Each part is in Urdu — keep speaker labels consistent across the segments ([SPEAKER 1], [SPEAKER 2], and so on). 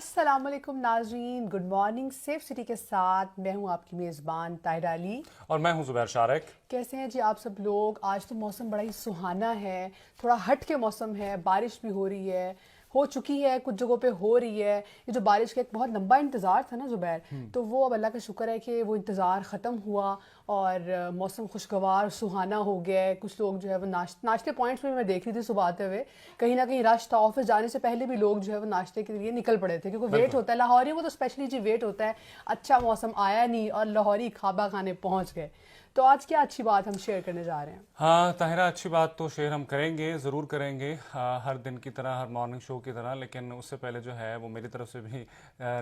[SPEAKER 1] السلام علیکم ناظرین، گڈ مارننگ سیف سٹی کے ساتھ میں ہوں آپ کی میزبان طاہرہ علی
[SPEAKER 2] اور میں ہوں زبیر شارق۔
[SPEAKER 1] کیسے ہیں جی آپ سب لوگ؟ آج تو موسم بڑا ہی سہانا ہے، تھوڑا ہٹ کے موسم ہے، بارش بھی ہو رہی ہے، ہو چکی ہے، کچھ جگہوں پہ ہو رہی ہے۔ یہ جو بارش کا ایک بہت لمبا انتظار تھا نا زبیر، تو وہ اب اللہ کا شکر ہے کہ وہ انتظار ختم ہوا اور موسم خوشگوار سہانا ہو گیا ہے۔ کچھ لوگ جو ہے وہ ناشتے پوائنٹس میں دیکھ رہی تھی صبح آتے ہوئے، کہیں نہ کہیں رش تھا، آفس جانے سے پہلے بھی لوگ جو ہے وہ ناشتے کے لیے نکل پڑے تھے، کیونکہ ویٹ ہوتا ہے لاہوریوں کو تو اسپیشلی جی ویٹ ہوتا ہے، اچھا موسم آیا نہیں اور لاہوری کھابا کھانے پہنچ گئے۔ تو آج کیا اچھی بات ہم شیئر کرنے جا رہے ہیں؟
[SPEAKER 2] ہاں طاہرہ، اچھی بات تو شیئر ہم کریں گے، ضرور کریں گے، ہر دن کی طرح، ہر مارننگ شو کی طرح، لیکن اس سے پہلے جو ہے وہ میری طرف سے بھی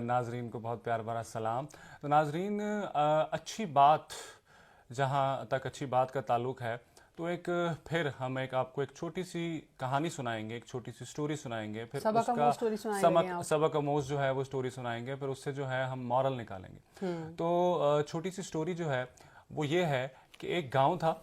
[SPEAKER 2] ناظرین کو بہت پیار بھرا سلام۔ تو ناظرین، اچھی بات، جہاں تک اچھی بات کا تعلق ہے، تو ہم آپ کو ایک چھوٹی سی کہانی سنائیں گے، ایک چھوٹی سی سٹوری سنائیں گے، پھر اس کا سبق آموز جو ہے وہ سٹوری سنائیں گے، پھر اس سے جو ہے ہم مورل نکالیں گے۔ تو چھوٹی سی سٹوری جو ہے وہ یہ ہے کہ ایک گاؤں تھا،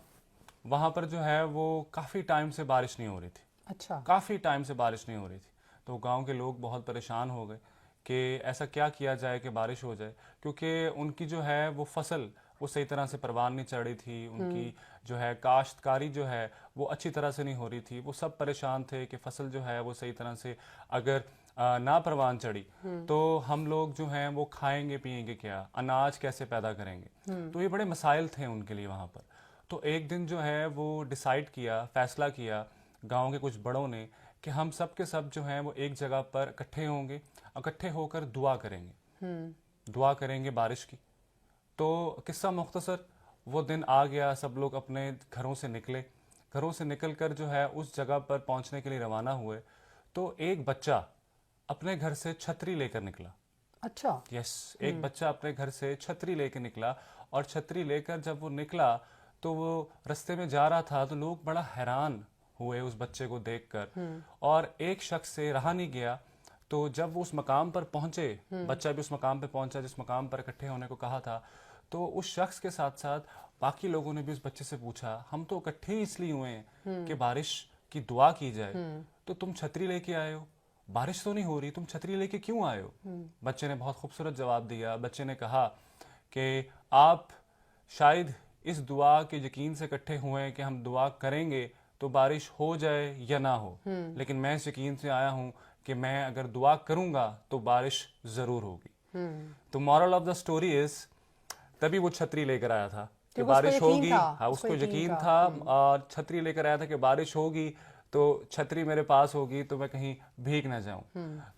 [SPEAKER 2] وہاں پر جو ہے وہ کافی ٹائم سے بارش نہیں ہو رہی تھی۔
[SPEAKER 1] اچھا،
[SPEAKER 2] کافی ٹائم سے بارش نہیں ہو رہی تھی، تو گاؤں کے لوگ بہت پریشان ہو گئے کہ ایسا کیا کیا جائے کہ بارش ہو جائے، کیونکہ ان کی جو ہے وہ فصل وہ صحیح طرح سے پروان نہیں چڑھ رہی تھی، ان کی جو ہے کاشتکاری جو ہے وہ اچھی طرح سے نہیں ہو رہی تھی۔ وہ سب پریشان تھے کہ فصل جو ہے وہ صحیح طرح سے اگر نہ پروان چڑھی تو ہم لوگ جو ہیں وہ کھائیں گے پیئیں گے کیا، اناج کیسے پیدا کریں گے۔ تو یہ بڑے مسائل تھے ان کے لیے وہاں پر۔ تو ایک دن جو ہے وہ ڈیسائیڈ کیا، فیصلہ کیا گاؤں کے کچھ بڑوں نے کہ ہم سب کے سب جو ہیں وہ ایک جگہ پر اکٹھے ہوں گے، اکٹھے ہو کر دعا کریں گے، دعا کریں گے بارش کی۔ تو قصہ مختصر، وہ دن آ گیا، سب لوگ اپنے گھروں سے نکلے، گھروں سے نکل کر جو ہے اس جگہ پر پہنچنے کے لیے روانہ ہوئے۔ تو ایک بچہ اپنے گھر سے چھتری لے کر نکلا۔
[SPEAKER 1] اچھا،
[SPEAKER 2] ایک بچہ اپنے گھر سے چھتری لے کے نکلا، اور چھتری لے کر جب وہ نکلا تو وہ رستے میں جا رہا تھا، تو لوگ بڑا حیران ہوئے اس بچے کو دیکھ کر، اور ایک شخص سے رہا نہیں گیا۔ تو جب وہ اس مقام پر پہنچے، بچہ بھی اس مقام پہ پہنچا جس مقام پر اکٹھے ہونے کو کہا تھا، تو اس شخص کے ساتھ ساتھ باقی لوگوں نے بھی اس بچے سے پوچھا، ہم تو اکٹھے ہی اس لیے ہوئے ہیں کہ بارش کی دعا کی جائے، تو تم چھتری لے کے آئے ہو، بارش تو نہیں ہو رہی، تم چھتری لے کے کیوں آئے ہو؟ بچے نے بہت خوبصورت جواب دیا۔ بچے نے کہا کہ آپ شاید اس دعا کے یقین سے اکٹھے ہوئے ہیں کہ ہم دعا کریں گے تو بارش ہو جائے یا نہ ہو، لیکن میں اس یقین سے آیا ہوں کہ میں اگر دعا کروں گا تو بارش ضرور ہوگی۔ تو مورل آف دا سٹوری از، تبھی وہ چھتری لے کر آیا تھا کہ بارش ہوگی، ہاں اس کو یقین تھا، اور چھتری لے کر آیا تھا کہ بارش ہوگی تو چھتری میرے پاس ہوگی تو میں کہیں بھیگ نہ جاؤں۔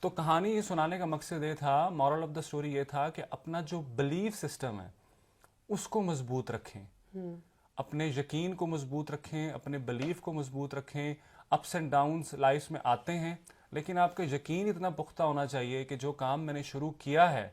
[SPEAKER 2] تو کہانی یہ سنانے کا مقصد یہ تھا، مورل آف دا سٹوری یہ تھا کہ اپنا جو بلیف سسٹم ہے اس کو مضبوط رکھیں، اپنے یقین کو مضبوط رکھیں، اپنے بلیف کو مضبوط رکھیں۔ اپس اینڈ ڈاؤنز لائف میں آتے ہیں، لیکن آپ کا یقین اتنا پختہ ہونا چاہیے کہ جو کام میں نے شروع کیا ہے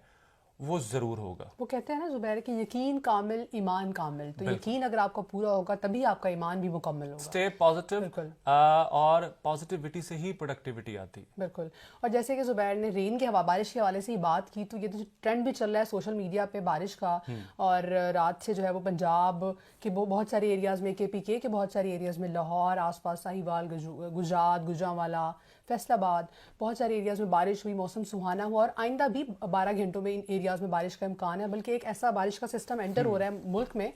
[SPEAKER 2] وہ ضرور ہوگا۔
[SPEAKER 1] وہ کہتے ہیں نا زبیر کہ یقین کامل ایمان کامل، تو یقین اگر آپ کا پورا ہوگا تبھی آپ کا ایمان بھی مکمل ہوگا۔
[SPEAKER 2] اسٹے پازیٹیو، اور پازیٹیوٹی سے ہی پروڈکٹیوٹی آتی۔
[SPEAKER 1] بالکل، اور جیسے کہ زبیر نے رین کے بارش کے حوالے سے ہی بات کی، تو یہ تو ٹرینڈ بھی چل رہا ہے سوشل میڈیا پہ بارش کا، اور رات سے جو ہے وہ پنجاب کے بہت سارے ایریاز میں، کے پی کے بہت سارے ایریاز میں، لاہور آس پاس، ساہیوال، گجرات، گوجرانوالا، فیصل آباد، بہت سارے ایریاز میں بارش ہوئی، موسم سہانا ہوا، اور آئندہ بھی 12 گھنٹوں میں ان ایریاز میں بارش کا امکان ہے۔ بلکہ ایک ایسا بارش کا سسٹم انٹر ہو رہا ہے ملک میں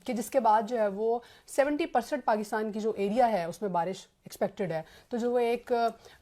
[SPEAKER 1] جس کے بعد جو ہے وہ 70% پاکستان کی جو ایریا ہے اس میں بارش ایکسپیکٹڈ ہے۔ تو جو وہ ایک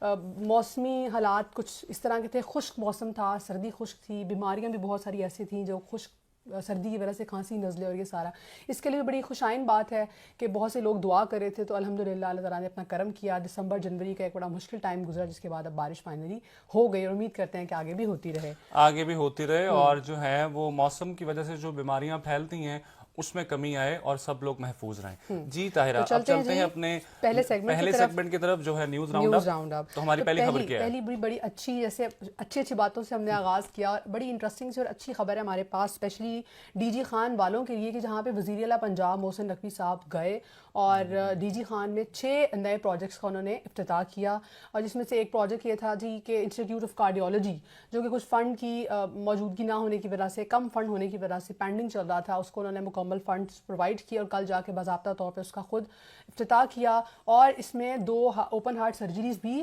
[SPEAKER 1] موسمی حالات کچھ اس طرح کے تھے، خشک موسم تھا، سردی خشک تھی، بیماریاں بھی بہت ساری ایسی تھیں جو خشک سردی کی وجہ سے، کھانسی، نزلے اور یہ سارا، اس کے لیے بڑی خوشائن بات ہے کہ بہت سے لوگ دعا کر رہے تھے۔ تو الحمدللہ اللہ تعالیٰ نے اپنا کرم کیا، دسمبر جنوری کا ایک بڑا مشکل ٹائم گزرا، جس کے بعد اب بارش فائنلی ہو گئی، اور امید کرتے ہیں کہ آگے بھی ہوتی رہے،
[SPEAKER 2] آگے بھی ہوتی رہے، اور جو ہے وہ موسم کی وجہ سے جو بیماریاں پھیلتی ہیں اس میں کمی آئے اور سب لوگ محفوظ رہیں۔ جی طاہرہ، اب چلتے ہیں اپنے پہلے سیگمنٹ کی طرف، جو ہے نیوز راؤنڈ اپ۔ تو ہماری پہلی خبر کیا ہے؟
[SPEAKER 1] پہلی بڑی اچھی، جیسے اچھی باتوں سے ہم نے آغاز کیا، اور بڑی انٹرسٹنگ سی اور اچھی خبر ہے ہمارے پاس، اسپیشلی ڈی جی خان والوں کے لیے، کہ جہاں پہ وزیر اعلیٰ پنجاب محسن نقوی صاحب گئے، اور ڈی جی خان میں 6 نئے پروجیکٹس کا انہوں نے افتتاح کیا، اور جس میں سے ایک پروجیکٹ یہ تھا جی کہ انسٹیٹیوٹ آف کارڈیولوجی، جو کہ کچھ فنڈ کی موجودگی نہ ہونے کی وجہ سے، کم فنڈ ہونے کی وجہ سے پینڈنگ چل رہا تھا، اس کو انہوں نے مکمل فنڈز پرووائڈ کیا، اور کل جا کے باضابطہ طور پہ اس کا خود افتتاح کیا، اور اس میں 2 اوپن ہارٹ سرجریز بھی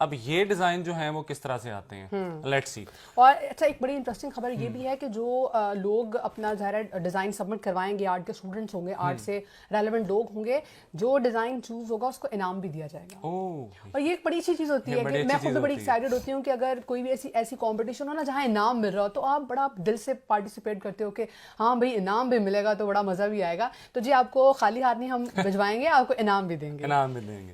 [SPEAKER 2] اب یہ ڈیزائن جو ہیں وہ کس طرح سے آتے ہیں, لیٹس سی.
[SPEAKER 1] اور اچھا ایک بڑی انٹرسٹنگ خبر یہ بھی ہے کہ جو لوگ اپنا ظاہر ڈیزائن سبمٹ کروائیں گے, آرٹ کے اسٹوڈنٹس ہوں گے, آرٹ سے ریلیونٹ لوگ ہوں گے, جو ڈیزائن چوز ہوگا اس کو انعام بھی دیا جائے گا. اور یہ ایک بڑی اچھی چیز ہوتی ہے کہ میں خود بڑی ایکسائٹیڈ ہوتی ہوں کہ اگر کوئی بھی ایسی کمپٹیشن ہو نا جہاں انعام مل رہا ہو تو آپ بڑا دل سے پارٹیسپیٹ کرتے ہو کہ ہاں بھائی انعام بھی ملے گا تو بڑا مزہ بھی آئے گا. تو جی آپ کو خالی ہاتھ نہیں ہم بھجوائیں گے, آپ کو انعام بھی دیں گے.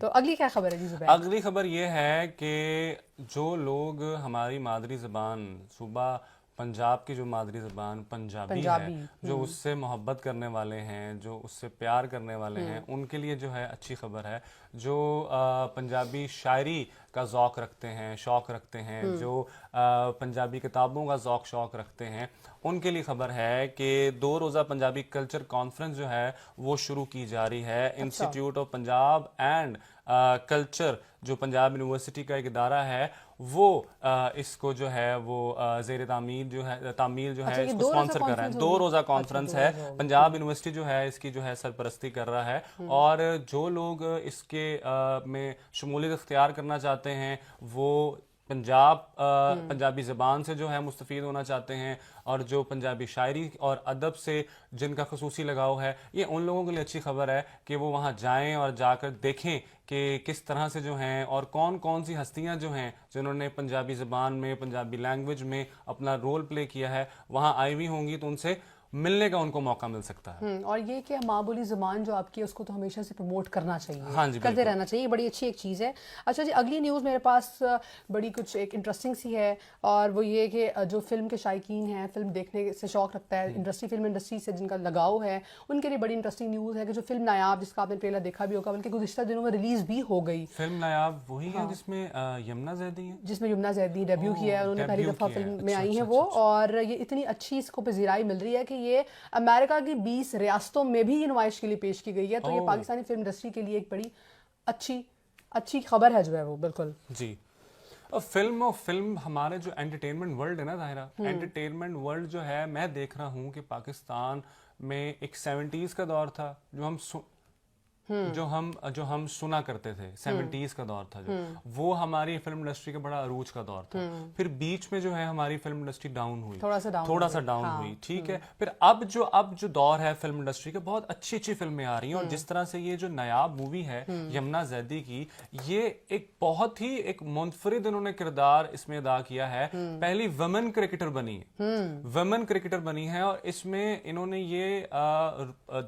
[SPEAKER 1] تو اگلی کیا خبر ہے جی زبیر؟
[SPEAKER 2] اگلی خبر یہ ہے کہ جو لوگ ہماری مادری زبان صوبہ پنجاب کی جو مادری زبان پنجابی ہے, جو اس سے محبت کرنے والے ہیں, جو اس سے پیار کرنے والے ہیں, ان کے لیے جو ہے اچھی خبر ہے. جو پنجابی شاعری کا ذوق رکھتے ہیں, شوق رکھتے ہیں, جو پنجابی کتابوں کا ذوق شوق رکھتے ہیں, ان کے لیے خبر ہے کہ 2 روزہ پنجابی کلچر کانفرنس جو ہے وہ شروع کی جا رہی ہے. Institute of Punjab and culture جو پنجاب یونیورسٹی کا ایک ادارہ ہے وہ اس کو جو ہے وہ زیر تعمیر جو ہے اس کو اسپانسر کر رہا ہے. 2 روزہ کانفرنس ہے, پنجاب یونیورسٹی جو ہے اس کی جو ہے سرپرستی کر رہا ہے. اور جو لوگ اس کے میں شمولیت اختیار کرنا چاہتے ہیں وہ پنجابی زبان سے جو ہے مستفید ہونا چاہتے ہیں, اور جو پنجابی شاعری اور ادب سے جن کا خصوصی لگاؤ ہے, یہ ان لوگوں کے لیے اچھی خبر ہے کہ وہ وہاں جائیں اور جا کر دیکھیں کہ کس طرح سے جو ہیں اور کون کون سی ہستیاں جو ہیں جنہوں نے پنجابی زبان میں, پنجابی لینگویج میں اپنا رول پلے کیا ہے وہاں آئی ہوئی ہوں گی, تو ان سے ملنے کا ان کو موقع مل سکتا ہے.
[SPEAKER 1] اور یہ کہ ماں بولی زبان جو آپ کی ہے اس کو تو ہمیشہ سے پروموٹ کرنا چاہیے, کرتے رہنا چاہیے, بڑی اچھی ایک چیز ہے. اچھا جی اگلی نیوز میرے پاس بڑی کچھ ایک انٹرسٹنگ سی ہے, اور وہ یہ کہ جو فلم کے شائقین ہیں, فلم دیکھنے سے شوق رکھتا ہے, فلم انڈسٹری سے جن کا لگاؤ ہے, ان کے لیے بڑی انٹرسٹنگ نیوز ہے کہ جو فلم نایاب, جس کا آپ نے ٹریلر دیکھا بھی ہوگا بلکہ گزشتہ دنوں میں ریلیز بھی ہو گئی.
[SPEAKER 2] فلم نایاب وہی ہے جس میں یمنا زیدی ہے,
[SPEAKER 1] جس میں یمنا زیدی ڈیبیو کیا ہے, انہوں نے پہلی دفعہ فلم میں آئی ہیں وہ, اور یہ اتنی اچھی اس کو پذیرائی مل رہی ہے کہ یہ امریکہ کی 20 ریاستوں میں بھی نمائش کے لیے پیش کی گئی ہے. تو یہ پاکستانی فلم انڈسٹری کے لیے ایک بڑی اچھی خبر ہے جو ہے وہ. بالکل
[SPEAKER 2] جی. فلم ہمارے جو انٹرٹینمنٹ ورلڈ ہے نا ظاہرہ, انٹرٹینمنٹ ورلڈ جو ہے میں دیکھ رہا ہوں کہ پاکستان میں ایک 70s کا دور تھا جو ہم سنا کرتے تھے, 70s کا دور تھا جو, وہ ہماری فلم انڈسٹری کا بڑا عروج کا دور تھا. پھر بیچ میں جو ہے ہماری فلم انڈسٹری ڈاؤن ہوئی, تھوڑا سا ڈاؤن ہوئی, ٹھیک ہے. پھر اب جو دور ہے فلم انڈسٹری کا, بہت اچھی فلمیں آ رہی ہیں, اور جس طرح سے یہ جو نایاب مووی ہے یمنا زیدی کی, یہ ایک بہت ہی ایک منفرد انہوں نے کردار اس میں ادا کیا ہے. پہلی ویمن کرکٹر بنی ہے, اور اس میں انہوں نے یہ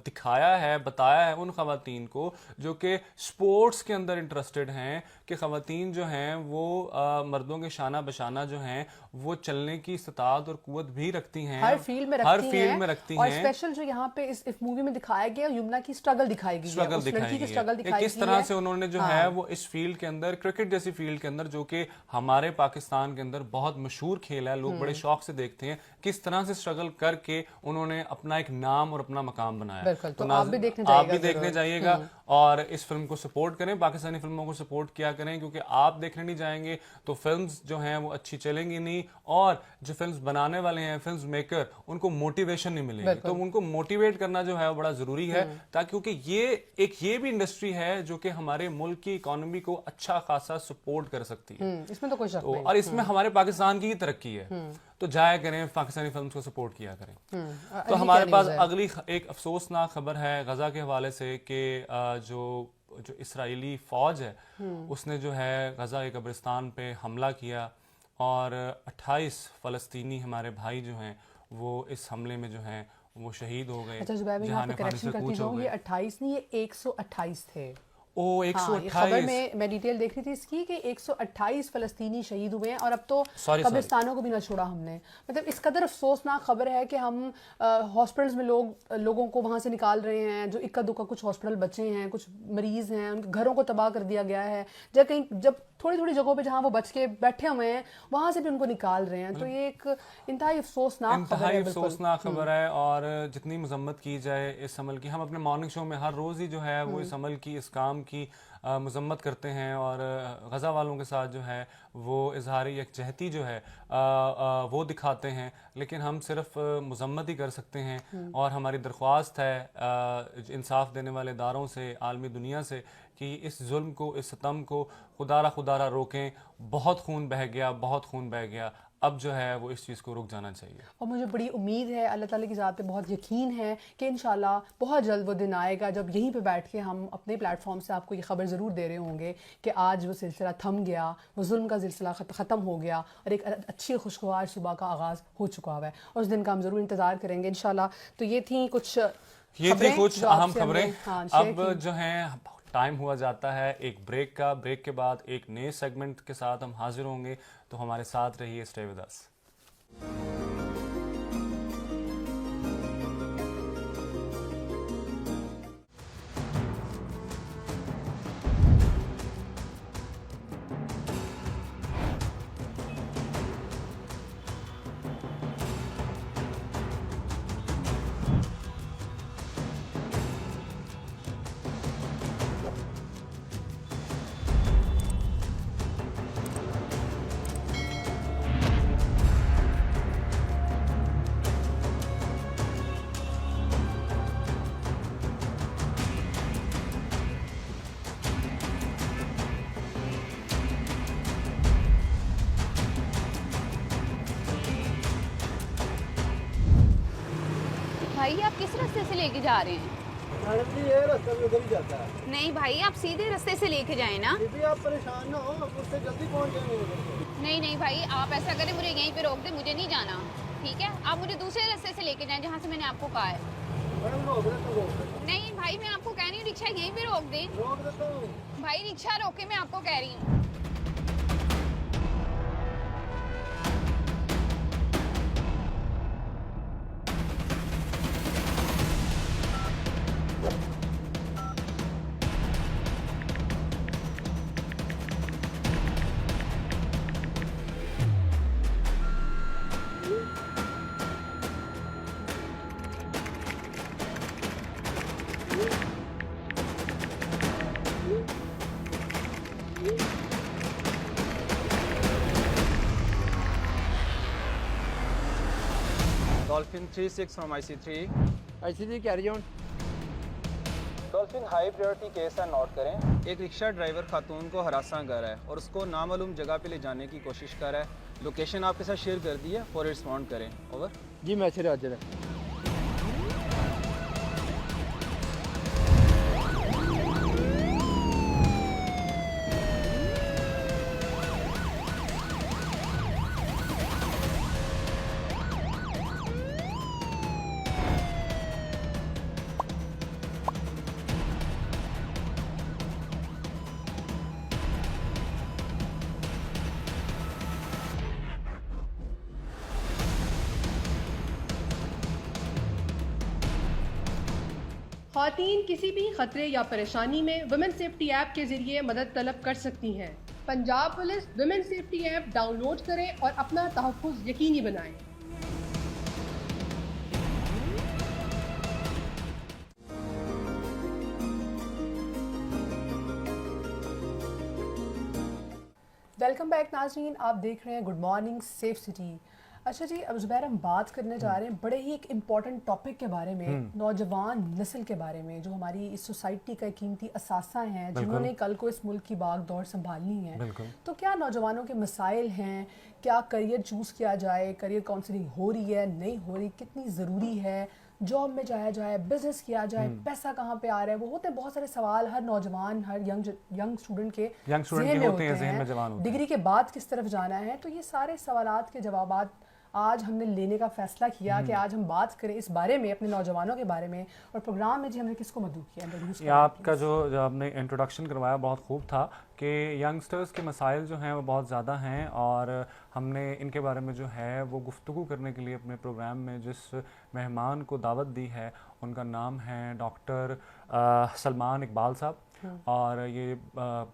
[SPEAKER 2] دکھایا ہے, بتایا ہے ان خواتین کو جو کہ سپورٹس کے اندر انٹرسٹڈ ہیں, کہ خواتین جو ہیں وہ مردوں کے شانہ بشانہ جو ہیں وہ چلنے کی استطاعت اور قوت بھی رکھتی ہیں,
[SPEAKER 1] ہر فیلڈ میں رکھتی ہیں. اور اسپیشل جو یہاں پہ اس مووی میں دکھایا گیا یمنا کی اسٹرگل دکھائی گئی ہے,
[SPEAKER 2] کس طرح سے انہوں نے جو ہے وہ اس فیلڈ کے اندر, کرکٹ جیسی فیلڈ کے اندر, جو کہ ہمارے پاکستان کے اندر بہت مشہور کھیل ہے, لوگ بڑے شوق سے دیکھتے ہیں, کس طرح سے اسٹرگل کر کے انہوں نے اپنا ایک نام اور اپنا مقام بنایا.
[SPEAKER 1] تو آپ بھی دیکھنے
[SPEAKER 2] جائیے گا اور اس فلم کو سپورٹ کریں, پاکستانی فلموں کو سپورٹ کیا کریں, کیونکہ آپ دیکھنے نہیں جائیں گے تو فلمز جو ہیں وہ اچھی چلیں گی نہیں, اور جو فلمز بنانے والے ہیں, فلمز میکر, ان کو موٹیویشن نہیں ملے گی. تو ان کو موٹیویٹ کرنا جو ہے وہ بڑا ضروری ہے, تاکہ کیونکہ یہ بھی انڈسٹری ہے جو کہ ہمارے ملک کی اکانومی کو اچھا خاصا سپورٹ کر سکتی ہے.
[SPEAKER 1] اس میں تو کوئی شک نہیں,
[SPEAKER 2] اور اس میں ہمارے پاکستان کی ترقی ہے, تو جایا کریں, پاکستانی فلمز کو سپورٹ کیا کریں. تو ہمارے پاس اگلی ایک افسوسناک خبر ہے غزہ کے حوالے سے, کہ جو اسرائیلی فوج ہے اس نے جو ہے غزہ کے قبرستان پہ حملہ کیا, اور 28 فلسطینی ہمارے بھائی جو ہیں وہ اس حملے میں جو ہیں وہ شہید ہو گئے.
[SPEAKER 1] اچھا زبیر میں یہاں پہ کریکشن کرتی ہوں, یہ 28 نہیں, یہ 128 تھے.
[SPEAKER 2] 128
[SPEAKER 1] خبر میں ڈیٹیل دیکھ رہی تھی اس کی کہ 128 فلسطینی شہید ہوئے ہیں, اور اب تو قبرستانوں کو بھی نہ چھوڑا ہم نے. مطلب اس قدر افسوسناک خبر ہے کہ ہم ہاسپٹلز میں لوگوں کو وہاں سے نکال رہے ہیں, جو اکا دکا کچھ ہاسپٹل بچے ہیں, کچھ مریض ہیں, ان کے گھروں کو تباہ کر دیا گیا ہے, جب تھوڑی جگہوں پہ جہاں وہ بچ کے بیٹھے ہوئے ہیں وہاں سے بھی ان کو نکال رہے ہیں. تو یہ ایک انتہائی افسوسناک
[SPEAKER 2] خبر ہے, اور جتنی مذمت کی جائے اس عمل کی, ہم اپنے مارننگ شو میں ہر روز ہی جو ہے وہ اس عمل کی, اس کام کی مذمت کرتے ہیں اور غزہ والوں کے ساتھ جو ہے وہ اظہار یکجہتی جو ہے وہ دکھاتے ہیں، لیکن ہم صرف مذمت ہی کر سکتے ہیں. اور ہماری درخواست ہے انصاف دینے والے اداروں سے، عالمی دنیا سے، کہ اس ظلم کو، اس ستم کو خدا را روکیں. بہت خون بہہ گیا، بہت خون بہہ گیا. اب جو ہے وہ اس چیز کو رک جانا چاہیے.
[SPEAKER 1] اور مجھے بڑی امید ہے، اللہ تعالیٰ کی ذات پہ بہت یقین ہے کہ انشاءاللہ بہت جلد وہ دن آئے گا جب یہیں پہ بیٹھ کے ہم اپنے پلیٹ فارم سے آپ کو یہ خبر ضرور دے رہے ہوں گے کہ آج وہ سلسلہ تھم گیا، وہ ظلم کا سلسلہ ختم ہو گیا اور ایک اچھی خوشگوار صبح کا آغاز ہو چکا ہوا ہے. اور اس دن کا ہم ضرور انتظار کریں گے انشاءاللہ. تو یہ تھیں کچھ
[SPEAKER 2] اہم خبریں. اب جو ہیں ٹائم ہوا جاتا ہے ایک بریک کا. بریک کے بعد ایک نئے سیگمنٹ کے ساتھ ہم حاضر ہوں گے، تو ہمارے ساتھ رہیے. Stay with us.
[SPEAKER 3] بھائی آپ کس راستے سے لے کے جا رہے ہیں؟
[SPEAKER 4] میڈم جی یہ راستہ بھی ادھر ہی جاتا ہے.
[SPEAKER 3] نہیں بھائی آپ سیدھے راستے سے لے کے جائیں نا.
[SPEAKER 4] بھی آپ پریشان نہ ہو، اس سے جلدی پہنچ جائیں گے ادھر سے.
[SPEAKER 3] نہیں بھائی آپ ایسا کریں مجھے یہیں پہ روک دیں، مجھے نہیں جانا. ٹھیک ہے آپ مجھے دوسرے راستے سے لے کے جائیں جہاں سے میں نے آپ کو کہا ہے.
[SPEAKER 4] میڈم روک دیتا ہوں، روک دیتا
[SPEAKER 3] نہیں بھائی میں آپ کو کہہ رہی ہوں رکشا یہیں پہ روک دیں.
[SPEAKER 4] ہوں، روک دیتا ہوں.
[SPEAKER 3] بھائی رکشا روکے میں آپ کو کہہ رہی ہوں.
[SPEAKER 5] Dolphin 36 from IC3.
[SPEAKER 4] IC3 carry on.
[SPEAKER 5] Dolphin high priority case ہے، نوٹ کریں. ایک رکشہ ڈرائیور خاتون کو ہراساں کر رہا ہے اور اس کو نامعلوم جگہ پہ لے جانے کی کوشش کر رہا ہے. لوکیشن آپ کے ساتھ شیئر کر دی ہے، فوری رسپونڈ کریں. اوور.
[SPEAKER 4] جی میسر حاضر ہے.
[SPEAKER 1] خواتین کسی بھی خطرے یا پریشانی میں ویمن سیفٹی ایپ کے ذریعے مدد طلب کر سکتی ہیں. Punjab police women safety app download لوڈ کریں اور اپنا تحفظ یقینی بنائیں. ویلکم بیک ناظرین، آپ دیکھ رہے ہیں گڈ مارننگ سیف سٹی. اچھا جی، اب زبیر ہم بات کرنے جا رہے ہیں بڑے ہی ایک امپورٹنٹ ٹاپک کے بارے میں، نوجوان نسل کے بارے میں، جو ہماری اس سوسائٹی کا قیمتی اثاثہ ہیں، جنہوں نے کل کو اس ملک کی باغ دوڑ سنبھالنی ہے. تو کیا نوجوانوں کے مسائل ہیں؟ کیا کریئر چوز کیا جائے؟ کریئر کاؤنسلنگ ہو رہی ہے نہیں ہو رہی؟ کتنی ضروری ہے؟ جاب میں جایا جائے، بزنس کیا جائے، پیسہ کہاں پہ آ رہا ہے؟ وہ ہوتے ہیں بہت سارے سوال ہر نوجوان، ہر ینگ اسٹوڈنٹ کے ذہن میں ہوتے ہیں. ڈگری کے بعد کس طرف جانا ہے؟ تو یہ سارے سوالات کے جوابات آج ہم نے لینے کا فیصلہ کیا کہ آج ہم بات کریں اس بارے میں، اپنے نوجوانوں کے بارے میں. اور پروگرام میں جی ہم نے کس کو مدعو کیا؟
[SPEAKER 2] آپ کا جو آپ نے انٹروڈکشن کروایا بہت خوب تھا کہ ینگسٹرز کے مسائل جو ہیں وہ بہت زیادہ ہیں، اور ہم نے ان کے بارے میں جو ہے وہ گفتگو کرنے کے لیے اپنے پروگرام میں جس مہمان کو دعوت دی ہے ان کا نام ہے ڈاکٹر سلمان اقبال صاحب. اور یہ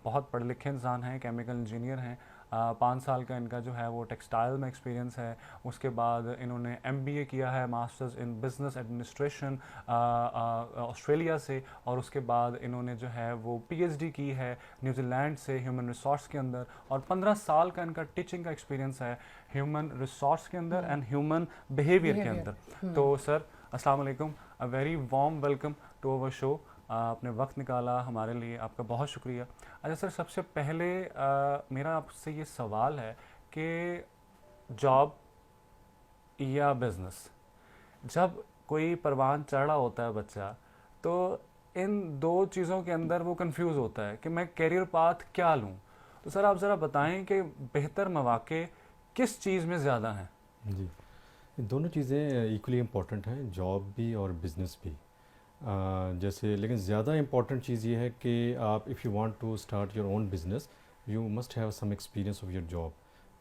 [SPEAKER 2] بہت پڑھے لکھے انسان ہیں، کیمیکل انجینئر ہیں. 5 سال کا ان کا جو ہے وہ ٹیکسٹائل میں ایکسپیرینس ہے. اس کے بعد انہوں نے MBA کیا ہے, masters in business administration Australia سے, اور اس کے بعد انہوں نے جو ہے وہ PhD کی ہے نیوزی لینڈ سے ہیومن ریسورس کے اندر, اور 15 سال کا ان کا ٹیچنگ کا ایکسپیرینس ہے ہیومن ریسورس کے اندر اینڈ ہیومن بیہیویئر کے اندر. تو سر السلام علیکم, a very warm welcome to our show. آپ نے وقت نکالا ہمارے لیے, آپ کا بہت شکریہ. اچھا سر, سب سے پہلے میرا آپ سے یہ سوال ہے کہ جاب یا بزنس, جب کوئی پروان چڑھ رہا ہوتا ہے بچہ, تو ان دو چیزوں کے اندر وہ کنفیوز ہوتا ہے کہ میں کیریئر پاتھ کیا لوں. تو سر آپ ذرا بتائیں کہ بہتر مواقع کس چیز میں زیادہ ہیں؟
[SPEAKER 6] جی, دونوں چیزیں ایکولی امپورٹنٹ ہیں, جاب بھی اور بزنس بھی. جیسے لیکن زیادہ امپورٹنٹ چیز یہ ہے کہ آپ if you want to start your own business you must have some experience of your job.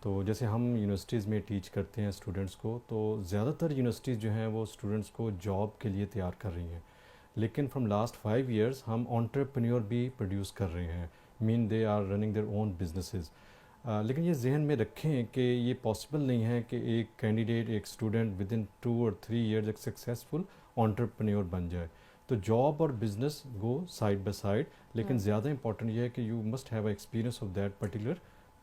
[SPEAKER 6] تو جیسے ہم یونیورسٹیز میں ٹیچ کرتے ہیں اسٹوڈنٹس کو, تو زیادہ تر یونیورسٹیز جو ہیں وہ اسٹوڈنٹس کو جاب کے لیے تیار کر رہی ہیں, لیکن فرام لاسٹ 5 years ہم انٹرپرینیور بھی پروڈیوس کر رہے ہیں, مین they are running their own businesses. لیکن یہ ذہن میں رکھیں کہ یہ پاسبل نہیں ہے کہ ایک کینڈیڈیٹ, ایک student with in 2 or 3 years ایک سکسیزفل انٹرپرینیور بن جائے. تو جاب اور business go side by side, لیکن زیادہ امپورٹنٹ یہ ہے کہ you must have a experience of that particular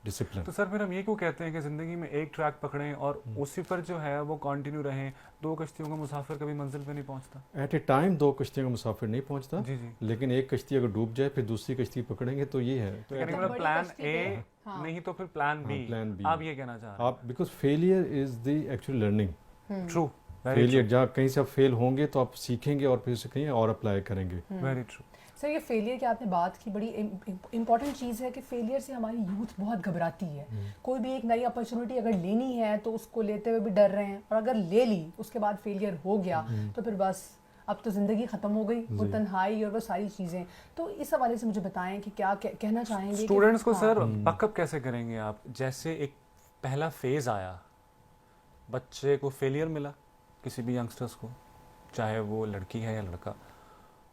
[SPEAKER 6] discipline.
[SPEAKER 2] تو سر پھر ہم یہ کیوں کہتے ہیں کہ زندگی میں ایک ٹریک پکڑیں اور اسی پر جو ہے وہ کنٹینیو رہیں؟ 2 کشتیوں کا مسافر کبھی منزل پہ نہیں پہنچتا.
[SPEAKER 6] ایٹ اے ٹائم 2 کشتیوں کا مسافر نہیں پہنچتا,
[SPEAKER 2] جی جی,
[SPEAKER 6] لیکن ایک کشتی اگر ڈوب جائے پھر دوسری کشتی پکڑیں گے. تو یہ ہے
[SPEAKER 2] تو یعنی مطلب پلان اے نہیں تو پھر پلان بی, آپ یہ کہنا چاہ رہے ہیں.
[SPEAKER 6] آپ because failure is the actual learning.
[SPEAKER 2] True,
[SPEAKER 6] failure جہاں کہیں سے آپ فیل ہوں گے تو آپ سیکھیں گے اور پھر اسے کہیں اور اپلائی کریں گے.
[SPEAKER 2] Very true.
[SPEAKER 1] سر یہ فیلئر کی آپ نے بات کی, بڑی امپورٹنٹ چیز ہے کہ فیلئر سے ہماری یوتھ بہت گھبراتی ہے. کوئی بھی ایک نئی اپرچونیٹی اگر لینی ہے تو اس کو لیتے ہوئے بھی ڈر رہے ہیں, اور اگر لے لی اس کے بعد فیلئر ہو گیا تو پھر بس اب تو زندگی ختم ہو گئی, وہ تنہائی اور وہ ساری چیزیں. تو اس حوالے سے مجھے بتائیں کہ کیا کہنا چاہیں گے
[SPEAKER 2] اسٹوڈنٹس کو سر بک اپ کیسے کریں گے آپ؟ جیسے ایک پہلا فیز آیا, بچے کو فیلئر ملا, کسی بھی ینگسٹرس کو, چاہے وہ لڑکی ہے یا لڑکا,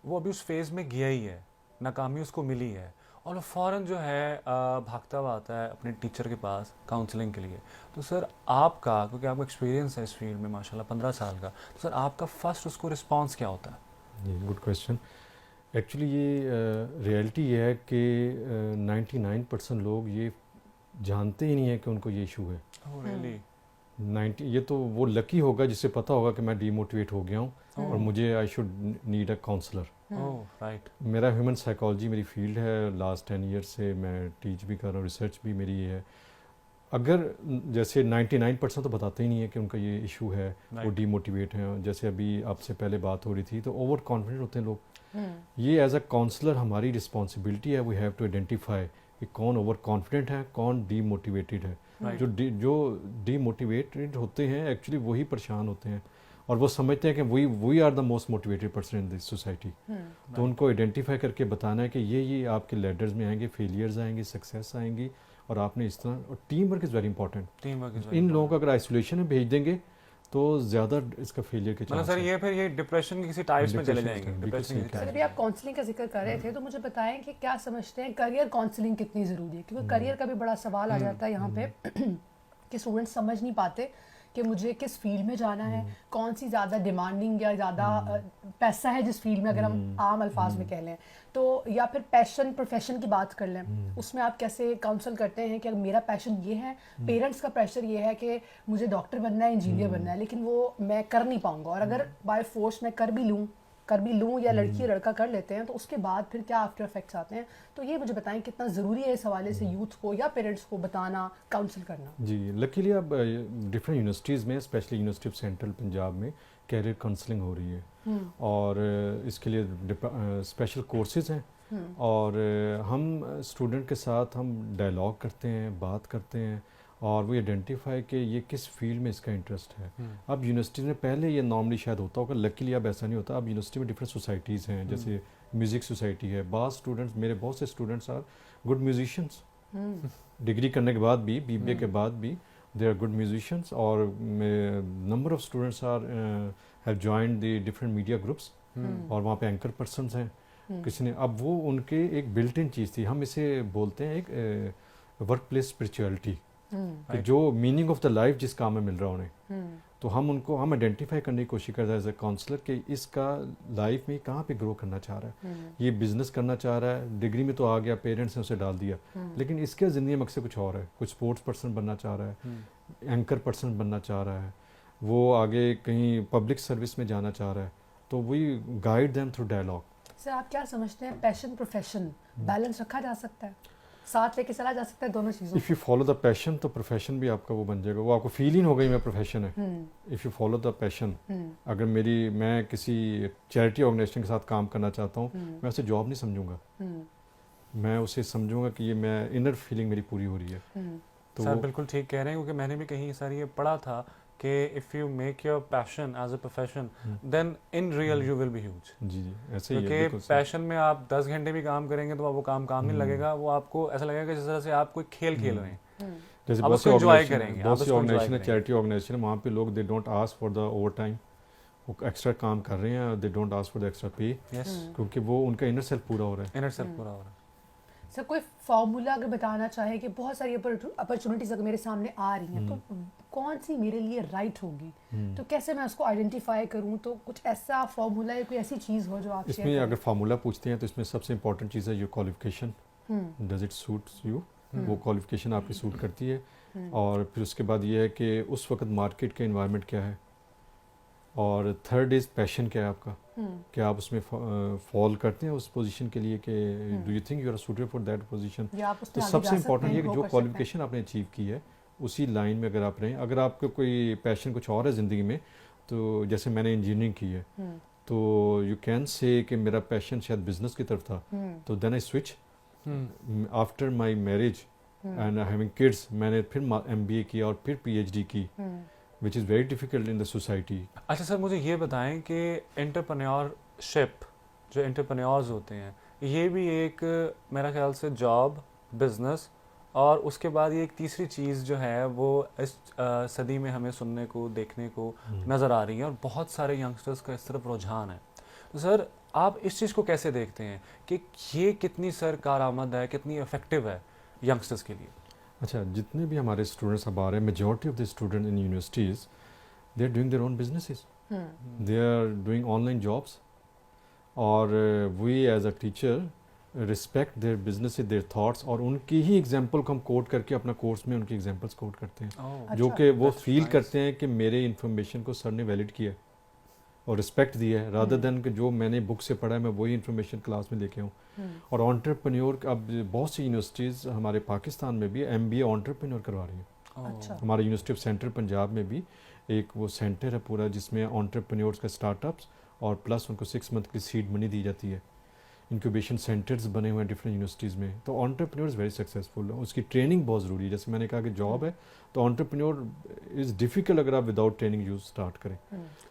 [SPEAKER 2] وہ ابھی اس فیز میں گیا ہی ہے, ناکامی اس کو ملی ہے, اور وہ فوراً جو ہے بھاگتا ہوا آتا ہے اپنے ٹیچر کے پاس کاؤنسلنگ کے لیے. تو سر آپ کا, کیونکہ آپ کا ایکسپیرینس ہے اس فیلڈ میں ماشاءاللہ 15 سال کا, تو سر آپ کا فرسٹ اس کو رسپانس کیا ہوتا ہے؟
[SPEAKER 6] جی, گڈ کویشچن. ایکچولی یہ ریئلٹی یہ ہے کہ 99% لوگ یہ جانتے ہی نہیں ہیں کہ ان کو یہ ایشو ہے. یہ تو وہ لکی ہوگا جسے پتہ ہوگا کہ میں ڈی موٹیویٹ ہو گیا ہوں اور مجھے I should need a counsellor.
[SPEAKER 2] Right.
[SPEAKER 6] میرا ہیومن سائیکالوجی میری فیلڈ ہے, لاسٹ 10 years سے میں ٹیچ بھی کر رہا ہوں, ریسرچ بھی میری یہ ہے. اگر جیسے 99% تو بتاتے ہی نہیں ہے کہ ان کا یہ ایشو ہے, وہ ڈی موٹیویٹ ہیں. جیسے ابھی آپ سے پہلے بات ہو رہی تھی, تو اوور کانفیڈنٹ ہوتے ہیں لوگ. یہ ایز اے کاؤنسلر ہماری رسپانسبلٹی ہے, وی ہیو ٹو آئیڈینٹیفائی کہ کون اوور کانفیڈنٹ ہے, کون ڈی موٹیویٹیڈ ہے. جو ڈی موٹیویٹڈ ہوتے ہیں ایکچولی وہی پریشان ہوتے ہیں, اور وہ سمجھتے ہیں کہ we are the most motivated person in this society. تو ان کو آئیڈینٹیفائی کر کے بتانا ہے کہ یہ آپ کے لیڈرز میں آئیں گے, فیلئرز آئیں گے, سکسیس آئیں گی, اور آپ نے اس طرح. اور team work is very important. ان لوگوں کو اگر آئسولیشن میں بھیج دیں گے تو زیادہ اس کا فیلئر کے چانس.
[SPEAKER 2] سر یہ پھر یہ ڈپریشن کی کسی ٹائپس میں چلے جائیں گے.
[SPEAKER 1] سر ابھی آپ کاؤنسلنگ کا ذکر کر رہے تھے, تو مجھے بتائیں کہ کیا سمجھتے ہیں کریئر کاؤنسلنگ کتنی ضروری ہے؟ کیونکہ کریئر کا بھی بڑا سوال آ جاتا ہے یہاں پہ کہ اسٹوڈنٹ سمجھ نہیں پاتے کہ مجھے کس فیلڈ میں جانا ہے, کون سی زیادہ ڈیمانڈنگ یا زیادہ پیسہ ہے جس فیلڈ میں, اگر ہم عام الفاظ میں کہہ لیں تو, یا پھر پیشن پروفیشن کی بات کر لیں, اس میں آپ کیسے کاؤنسل کرتے ہیں کہ میرا پیشن یہ ہے, پیرنٹس کا پریشر یہ ہے کہ مجھے ڈاکٹر بننا ہے, انجینئر بننا ہے, لیکن وہ میں کر نہیں پاؤں گا, اور اگر بائی فورس میں کر بھی لوں یا لڑکی یا لڑکا کر لیتے ہیں تو اس کے بعد پھر کیا آفٹر افیکٹس آتے ہیں؟ تو یہ مجھے بتائیں کتنا ضروری ہے اس حوالے سے یوتھ کو یا پیرنٹس کو بتانا, کاؤنسل کرنا.
[SPEAKER 6] جی, لکیلی اب ڈفرینٹ یونیورسٹیز میں, specially university of central Punjab میں کیریئر کاؤنسلنگ ہو رہی ہے, اور اس کے لیے اسپیشل کورسز ہیں, اور ہم اسٹوڈنٹ کے ساتھ ہم ڈائلاگ کرتے ہیں, بات کرتے ہیں, اور وہ آئیڈینٹیفائی کہ یہ کس فیلڈ میں اس کا انٹرسٹ ہے. اب یونیورسٹیز میں پہلے یہ نارملی شاید ہوتا ہوگا, لکیلی اب ایسا نہیں ہوتا. اب یونیورسٹی میں ڈفرینٹ سوسائٹیز ہیں, جیسے میوزک سوسائٹی ہے. بعض اسٹوڈنٹس, میرے بہت سے students are good musicians, degree کرنے کے بعد بھی, BBA کے بعد بھی دے آر گڈ میوزیشینس. اور number of students are have joined the different media groups, اور وہاں پہ اینکر پرسنس ہیں کسی نے. اب وہ ان کے ایک بلٹ ان چیز تھی, ہم اسے بولتے ہیں ایک ورک پلیس اسپرچویلٹی, کہ جو میننگ آف دا لائف جس کام میں مل رہا انہیں, تو ہم ان کو ہم آئیڈینٹیفائی کرنے کی کوشش کرتے ہیں ایز اے کاؤنسلر کہ اس کا لائف میں کہاں پہ گرو کرنا چاہ رہا ہے, یہ بزنس کرنا چاہ رہا ہے, ڈگری میں تو آ گیا, پیرنٹس نے اسے ڈال دیا, لیکن اس کے زندگی میں مقصد کچھ اور ہے, کچھ اسپورٹس پرسن بننا چاہ رہا ہے, اینکر پرسن بننا چاہ رہا ہے, وہ آگے کہیں پبلک سروس میں جانا چاہ رہا ہے, تو وی گائیڈ دیم تھرو ڈائلاگ.
[SPEAKER 1] سر آپ کیا سمجھتے ہیں پیشن پروفیشن بیلنس رکھا جا سکتا ہے, ساتھ لے کے چلا جا سکتا ہے دونوں چیزوں؟
[SPEAKER 6] اف یو فالو دا پیشن تو پروفیشن بھی آپ کا وہ بن جائے گا, وہ آپ کو فیلنگ ہو گئی میں پروفیشن ہے. اف یو فالو دا پیشن, اگر میں کسی چیریٹی آرگنائزیشن کے ساتھ کام کرنا چاہتا ہوں, میں اسے جاب نہیں سمجھوں گا, میں اسے سمجھوں گا کہ یہ میں انر فیلنگ میری پوری ہو رہی ہے. تو
[SPEAKER 2] سر بالکل ٹھیک کہہ رہے ہیں, کیونکہ میں نے بھی کہیں سر یہ پڑھا تھا کہ if you make your passion as a profession then in real you will be huge.
[SPEAKER 6] جی ایسے ہی ہے,
[SPEAKER 2] کیونکہ پیشن میں آپ 10 گھنٹے بھی کام کریں گے تو وہ کام نہیں لگے گا, وہ آپ کو ایسا لگے گا جس طرح سے آپ کوئی کھیل کھیل رہے ہیں,
[SPEAKER 6] جیسے
[SPEAKER 2] آپ
[SPEAKER 6] بہت
[SPEAKER 2] اس کو انجوائے کریں گے.
[SPEAKER 6] بہت سی آرگنائزیشن ہے, چیریٹی آرگنائزیشن ہے, وہاں پہ لوگ they don't ask for the اوور ٹائم, وہ ایکسٹرا کام کر رہے ہیں, they don't ask for the extra pay, کیونکہ وہ ان کا انر سیلف پورا ہو رہا ہے.
[SPEAKER 2] انر سیلف پورا ہو رہا ہے.
[SPEAKER 1] سر کوئی فارمولا اگر بتانا چاہے کہ بہت ساری اپرچونیٹیز اگر میرے سامنے آ رہی ہیں تو کون سی میرے لیے رائٹ ہوگی, تو کیسے میں اس کو آئیڈینٹیفائی کروں, تو کچھ ایسا فارمولا یا کوئی ایسی چیز ہو جو آپ
[SPEAKER 6] اس میں اگر فارمولا پوچھتے ہیں تو اس میں سب سے امپورٹنٹ چیز ہے your qualification, does it suits you, وہ کوالیفیکیشن آپ کی سوٹ کرتی ہے, اور پھر اس کے بعد یہ ہے کہ اس وقت مارکیٹ کا انوائرمنٹ کیا ہے, اور تھرڈ از پیشن کیا ہے آپ کا, کہ آپ اس میں فال کرتے ہیں اس پوزیشن کے لیے, کہ do you think you are suitable for that position. تو سب سے امپورٹنٹ یہ کہ جو کوالیفیکیشن آپ نے اچیو کی ہے اسی لائن میں اگر آپ رہیں. اگر آپ کا کوئی پیشن کچھ اور ہے زندگی میں, تو جیسے میں نے انجینئرنگ کی ہے, تو یو کین سے کہ میرا پیشن شاید بزنس کی طرف تھا, تو then I switch after my marriage and having kids, میں نے پھر MBA کیا اور پھر PhD کی, which is very difficult in the society.
[SPEAKER 2] اچھا سر مجھے یہ بتائیں کہ انٹرپرینیورشپ, جو انٹرپرینیورز ہوتے ہیں, یہ بھی ایک میرا خیال سے جاب, بزنس, اور اس کے بعد یہ ایک تیسری چیز جو ہے وہ اس صدی میں ہمیں سننے کو دیکھنے کو نظر آ رہی ہے, اور بہت سارے ینگسٹرز کا اس طرف رجحان ہے. تو سر آپ اس چیز کو کیسے دیکھتے ہیں کہ یہ کتنی سر کارآمد ہے, کتنی افیکٹو ہے ینگسٹرز کے لیے؟
[SPEAKER 6] اچھا, جتنے بھی ہمارے اسٹوڈنٹس اب آ رہے ہیں, majority of the student in universities they are doing their own businesses, they are doing online jobs, اور we as a teacher respect their businesses, their thoughts, اور ان کی ہی ایگزامپل کو ہم کوٹ کر کے اپنا کورس میں ان کی ایگزامپلس کوٹ کرتے ہیں, جو کہ وہ فیل کرتے ہیں کہ میرے انفارمیشن کو سر نے ویلڈ کیا ہے اور رسپیکٹ دیا ہے, رادر دین کہ جو میں نے بک سے پڑھا ہے میں وہی انفارمیشن کلاس میں لے کے ہوں. اور آنٹرپرینیور, اب بہت سی یونیورسٹیز ہمارے پاکستان میں بھی MBA آنٹرپرینیور کروا رہی ہیں. ہمارے یونیورسٹی آف سینٹرل پنجاب میں بھی ایک وہ سینٹر ہے پورا جس میں آنٹرپرینیورس کا اسٹارٹ اپس, اور پلس ان کو 6 منتھ کی سیڈ منی دی جاتی ہے. انکیوبیشن سینٹرز بنے ہوئے ہیں ڈفرینٹ یونیورسٹیز میں. تو آنٹرپرینیورز ویری سکسیزفل ہے, اس کی ٹریننگ بہت ضروری ہے. جیسے میں نے کہا کہ جاب ہے تو آنٹرپرینیور از ڈیفیکلٹ اگر آپ وداؤٹ ٹریننگ یوز اسٹارٹ کریں.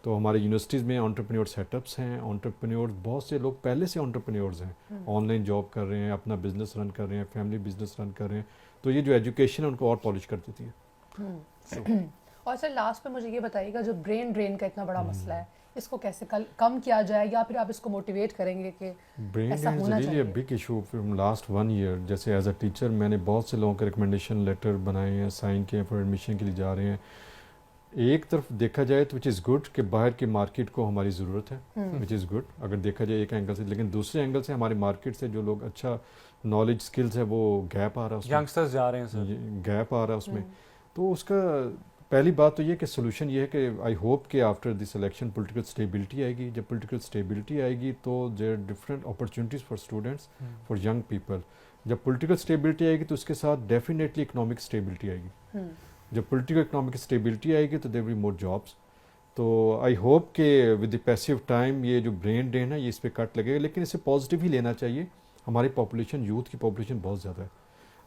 [SPEAKER 6] تو ہمارے یونیورسٹیز میں آنٹرپرینیور سیٹ اپس ہیں, آنٹرپرینیور بہت سے لوگ پہلے سے آنٹرپرینیورز ہیں, آن لائن جاب کر رہے ہیں, اپنا بزنس رن کر رہے ہیں, فیملی بزنس رن کر رہے ہیں. تو یہ جو ایجوکیشن ہے ان کو اور پالش کر دیتی ہے.
[SPEAKER 1] اور سر لاسٹ میں مجھے یہ بتائیے گا, جو برین ڈرین کا اتنا بڑا مسئلہ ہے, اس کو کیسے کم کیا جائے, یا پھر آپ اس کو موٹیویٹ کریں گے کہ ایسا ہونا چاہیے؟
[SPEAKER 6] Really a big issue from last 1 year. جیسے ایز اے ٹیچر میں نے بہت سے لوگوں کے ریکمنڈیشن لیٹر بنائے ہیں, سائن کیے ہیں, فار ایڈمیشن کے لیے جا رہے ہیں. ایک طرف دیکھا جائے تو وچ از گڈ کہ باہر کی مارکیٹ کو ہماری ضرورت ہے, وچ از گڈ اگر دیکھا جائے ایک اینگل سے, لیکن دوسرے اینگل سے ہماری مارکیٹ سے جو لوگ اچھا نالج اسکلز ہے وہ گیپ آ رہا ہے اس میں,
[SPEAKER 2] ینگسٹرز جا رہے ہیں سر,
[SPEAKER 6] گیپ آ رہا ہے اس میں. تو اس کا پہلی بات تو یہ کہ سولوشن یہ ہے کہ آئی ہوپ کہ after this election political stability آئے گی. جب پولیٹیکل اسٹیبلٹی آئے گی تو there different opportunities for students, for young people. جب پولیٹیکل اسٹیبلٹی آئے گی تو اس کے ساتھ ڈیفینیٹلی اکنامک اسٹیبلٹی آئے گی. جب پولیٹیکل اکنامک اسٹیبلٹی آئے گی تو دیر ول بی مور جابس. تو آئی ہوپ کہ ود دی پیسو ٹائم یہ جو برین ڈرین ہے یہ اس پہ کٹ لگے گا, لیکن اسے پازیٹیو ہی لینا چاہیے. ہماری پاپولیشن, یوتھ کی پاپولیشن بہت زیادہ ہے.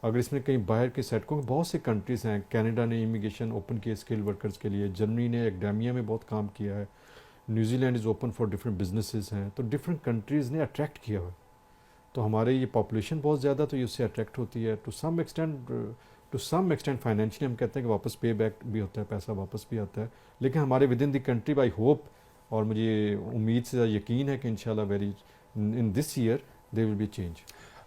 [SPEAKER 6] اگر اس میں کہیں باہر کے سیٹکوں میں بہت سے کنٹریز ہیں, کینیڈا نے امیگریشن اوپن کی ہے اسکل ورکرز کے لیے, جرمنی نے ایکڈیمیا میں بہت کام کیا ہے, New Zealand is open for different businesses ہیں. تو ڈفرینٹ کنٹریز نے اٹریکٹ کیا ہوا ہے. تو ہمارے یہ پاپولیشن بہت زیادہ تو یہ اس سے اٹریکٹ ہوتی ہے. ٹو سم ایکسٹینٹ فائنینشلی ہم کہتے ہیں کہ واپس پے بیک بھی ہوتا ہے, پیسہ واپس بھی آتا ہے, لیکن ہمارے within the country I hope, اور مجھے امید سے یقین ہے کہ انشاءاللہ in this year there will be change.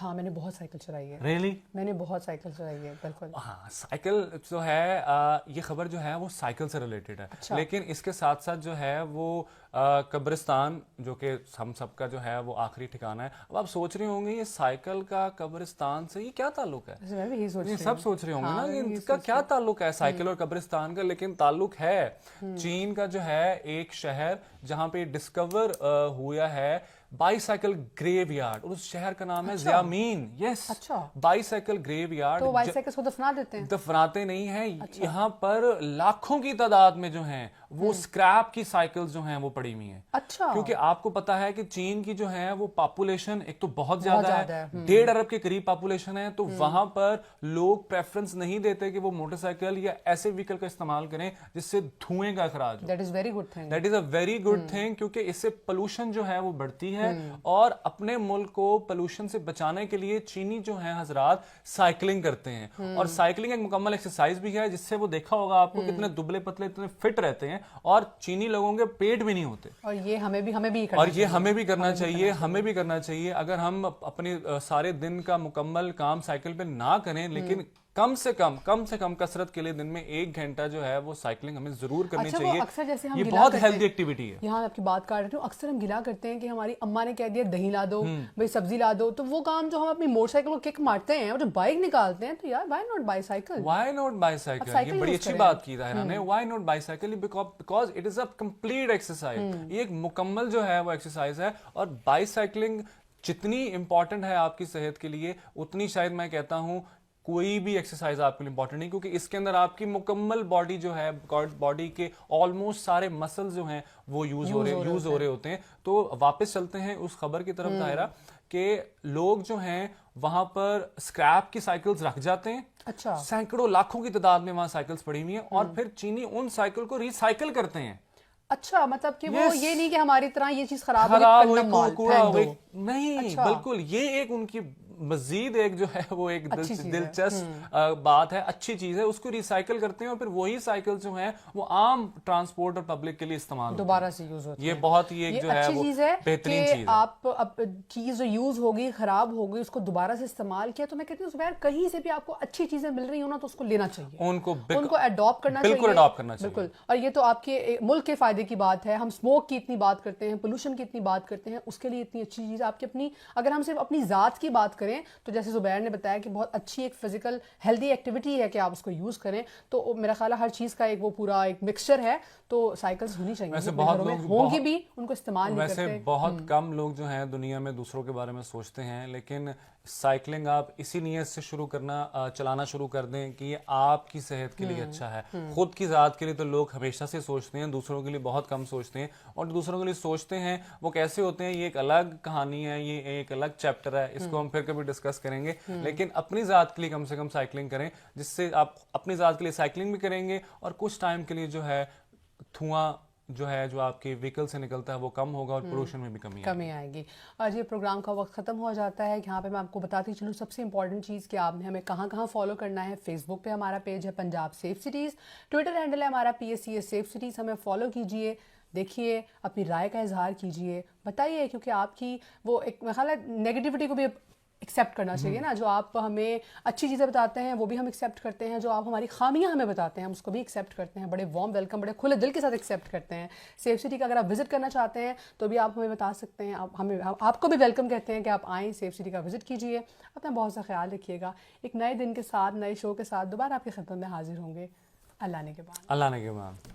[SPEAKER 1] ہاں میں نے بہت سائیکل چلائی ہے.
[SPEAKER 2] ریئلی؟
[SPEAKER 1] میں نے بہت سائیکل چلائی ہے بالکل.
[SPEAKER 2] ہاں سائیکل جو ہے یہ خبر جو ہے وہ سائیکل سے ریلیٹڈ ہے, لیکن اس کے ساتھ ساتھ جو ہے وہ قبرستان جو کہ ہم سب کا جو ہے وہ آخری ٹھکانہ ہے. اب آپ سوچ رہے ہوں گے یہ سائیکل کا قبرستان سے یہ کیا تعلق ہے؟
[SPEAKER 1] میں بھی یہی سوچ رہی ہوں.
[SPEAKER 2] سب سوچ رہے ہوں گے نا کہ اس کا کیا تعلق ہے سائیکل اور قبرستان کا, لیکن تعلق ہے. چین کا جو ہے ایک شہر جہاں پہ ڈسکور ہوا ہے بائی سائیکل گریو یارڈ, اور اس شہر کا نام ہے زیامین. یس, بائی سائیکل گریو یارڈ.
[SPEAKER 1] تو بائی سائیکل کو دفنا دیتے ہیں؟
[SPEAKER 2] دفناتے نہیں ہیں. یہاں پر لاکھوں کی تعداد میں جو ہیں وہ سکریپ کی سائیکل جو ہیں وہ پڑی ہوئی ہیں.
[SPEAKER 1] اچھا.
[SPEAKER 2] کیونکہ آپ کو پتا ہے کہ چین کی جو ہے وہ پاپولیشن ایک تو بہت زیادہ ہے, 1.5 ارب کے قریب پاپولیشن ہے, تو وہاں پر لوگ پریفرنس نہیں دیتے کہ وہ موٹر سائیکل یا ایسے وہیکل کا استعمال کریں جس سے دھوئیں کا اخراج ہو.
[SPEAKER 1] That is very good thing.
[SPEAKER 2] That is a very good thing, کیونکہ اس سے پولوشن جو ہے وہ بڑھتی ہے. اور اپنے ملک کو پولوشن سے بچانے کے لیے چینی جو ہیں حضرات سائیکلنگ کرتے ہیں, اور سائیکلنگ ایک مکمل ایکسرسائز بھی ہے, جس سے وہ دیکھا ہوگا آپ کو کتنے دبلے پتلے اتنے فٹ رہتے ہیں, اور چینی لوگوں کے پیٹ بھی نہیں ہوتے.
[SPEAKER 1] اور یہ ہمیں بھی
[SPEAKER 2] ہمیں بھی کرنا چاہیے. اگر ہم اپنے سارے دن کا مکمل کام سائیکل پہ نہ کریں, لیکن کم سے کم کثرت کے لیے دن میں 1 گھنٹہ جو ہے وہ سائیکلنگ ہمیں ضرور کرنی چاہیے.
[SPEAKER 1] اکثر جیسے ہم
[SPEAKER 2] یہ بہت ہیلدی ایکٹیویٹی ہے.
[SPEAKER 1] یہاں آپ کی بات کر رہے ہوں, اکثر ہم گلا کرتے ہیں کہ ہماری اماں نے کہہ دیا دہی لا دو, بھائی سبزی لا دو, تو وہ کام جو ہم اپنی موٹر سائیکل کو کک مارتے ہیں اور جو بائک نکالتے ہیں, تو یار وائی ناٹ بائی سائیکل.
[SPEAKER 2] یہ بڑی اچھی بات کی طاہرہ نے, why not bicycle, because it is a complete exercise. یہ ایک مکمل جو ہے وہ ایکسرسائز ہے, اور بائی سائیکلنگ جتنی امپورٹنٹ ہے آپ کی صحت کے لیے اتنی شاید میں کہتا ہوں کوئی بھی ایکسرسائز آپ کے لیے امپورٹنٹ نہیں, کیونکہ اس کے اندر آپ کی مکمل باڈی جو ہے, باڈی کے آلموسٹ سارے مسلز جو ہیں وہ یوز ہو رہے ہوتے ہیں. تو واپس چلتے ہیں اس خبر کی طرف طاہرہ, کہ لوگ جو ہیں وہاں پر سکریپ کی سائیکلز رکھ جاتے ہیں.
[SPEAKER 1] اچھا.
[SPEAKER 2] سینکڑوں لاکھوں کی تعداد میں وہاں سائیکلز پڑی ہوئی ہیں, اور پھر چینی ان سائیکل کو ریسائیکل کرتے ہیں.
[SPEAKER 1] اچھا, مطلب کہ وہ یہ نہیں کہ ہماری طرح یہ چیز خراب
[SPEAKER 2] ہوئی نہیں, بالکل یہ ایک ان کی مزید ایک جو ہے وہ ایک دلچسپ بات ہے, اچھی چیز ہے. اس کو ریسائیکل کرتے ہیں, اور پھر وہی سائیکل جو ہیں وہ عام ٹرانسپورٹ اور پبلک کے لیے استعمال
[SPEAKER 1] دوبارہ سے یوز ہوتی ہے.
[SPEAKER 2] یہ بہت ہی ایک جو ہے وہ بہترین چیز ہے.
[SPEAKER 1] آپ چیز جو یوز ہوگی, خراب ہوگی, اس کو دوبارہ سے استعمال کیا, تو میں کہتی ہوں زبیر کہیں سے بھی آپ کو اچھی چیزیں مل رہی ہوں نا, تو اس کو لینا چاہیے,
[SPEAKER 2] ان کو
[SPEAKER 1] اڈاپٹ کرنا چاہیے.
[SPEAKER 2] بالکل اڈاپٹ کرنا چاہیے.
[SPEAKER 1] بالکل. اور یہ تو آپ کے ملک کے فائدے کی بات ہے. ہم اسموک کی اتنی بات کرتے ہیں, پولوشن کی اتنی بات کرتے ہیں, اس کے لیے اتنی اچھی چیز آپ کی اپنی, اگر ہم صرف اپنی ذات کی بات کریں تو جیسے زبیر نے بتایا کہ بہت اچھی ایک فزیکل ہیلدی ایکٹیویٹی ہے کہ آپ اس کو یوز کریں, تو میرا خیال ہے ہر چیز کا ایک وہ پورا ایک مکسچر ہے, تو سائیکلز ہونی چاہیے.
[SPEAKER 2] ویسے بہت لوگ
[SPEAKER 1] ہوں گی بھی, ان کو استعمال نہیں کرتے.
[SPEAKER 2] ویسے بہت کم لوگ جو ہیں دنیا میں دوسروں کے بارے میں سوچتے ہیں, لیکن سائیکلنگ آپ اسی نیت سے چلانا شروع کر دیں کہ یہ آپ کی صحت کے لیے اچھا ہے. خود کی ذات کے لیے تو لوگ ہمیشہ سے سوچتے ہیں, دوسروں کے لیے بہت کم سوچتے ہیں, اور دوسروں کے لیے سوچتے ہیں وہ کیسے ہوتے ہیں, یہ ایک الگ کہانی ہے, یہ ایک الگ چیپٹر ہے, اس کو ہم پھر کبھی ڈسکس کریں گے. لیکن اپنی ذات کے لیے کم سے کم سائیکلنگ کریں, جس سے آپ اپنی ذات کے لیے سائیکلنگ بھی کریں گے, اور کچھ ٹائم کے لیے جو ہے دھواں جو آپ کے وہیکل سے نکلتا ہے وہ کم ہوگا, اور پولوشن میں بھی کمی
[SPEAKER 1] آئے گی. آج یہ پروگرام کا وقت ختم ہو جاتا ہے. یہاں پہ میں آپ کو بتاتی چلوں سب سے امپورٹنٹ چیز کہ آپ نے ہمیں کہاں فالو کرنا ہے. فیس بک پہ ہمارا پیج ہے Punjab safe cities, Twitter handle ہے ہمارا PSCS سیف سٹیز, ہمیں فالو کیجئے, دیکھیے, اپنی رائے کا اظہار کیجئے, بتائیے, کیونکہ آپ کی وہ ایک میرا خیال ہے نیگیٹیوٹی کو بھی ایکسیپٹ کرنا چاہیے نا. جو آپ ہمیں اچھی چیزیں بتاتے ہیں وہ بھی ہم ایکسیپٹ کرتے ہیں, جو آپ ہماری خامیاں ہمیں بتاتے ہیں ہم اس کو بھی ایکسیپٹ کرتے ہیں, بڑے وارم ویلکم, بڑے کھلے دل کے ساتھ ایکسیپٹ کرتے ہیں. سیف سٹی کا اگر آپ وزٹ کرنا چاہتے ہیں تو بھی آپ ہمیں بتا سکتے ہیں, آپ کو بھی ویلکم کہتے ہیں کہ آپ آئیں, سیف سٹی کا وزٹ کیجیے. اپنا بہت سا خیال رکھیے گا. ایک نئے دن کے ساتھ, نئے شو کے ساتھ دوبارہ آپ کی خدمت میں حاضر ہوں گے. اللہ نے کے بعد.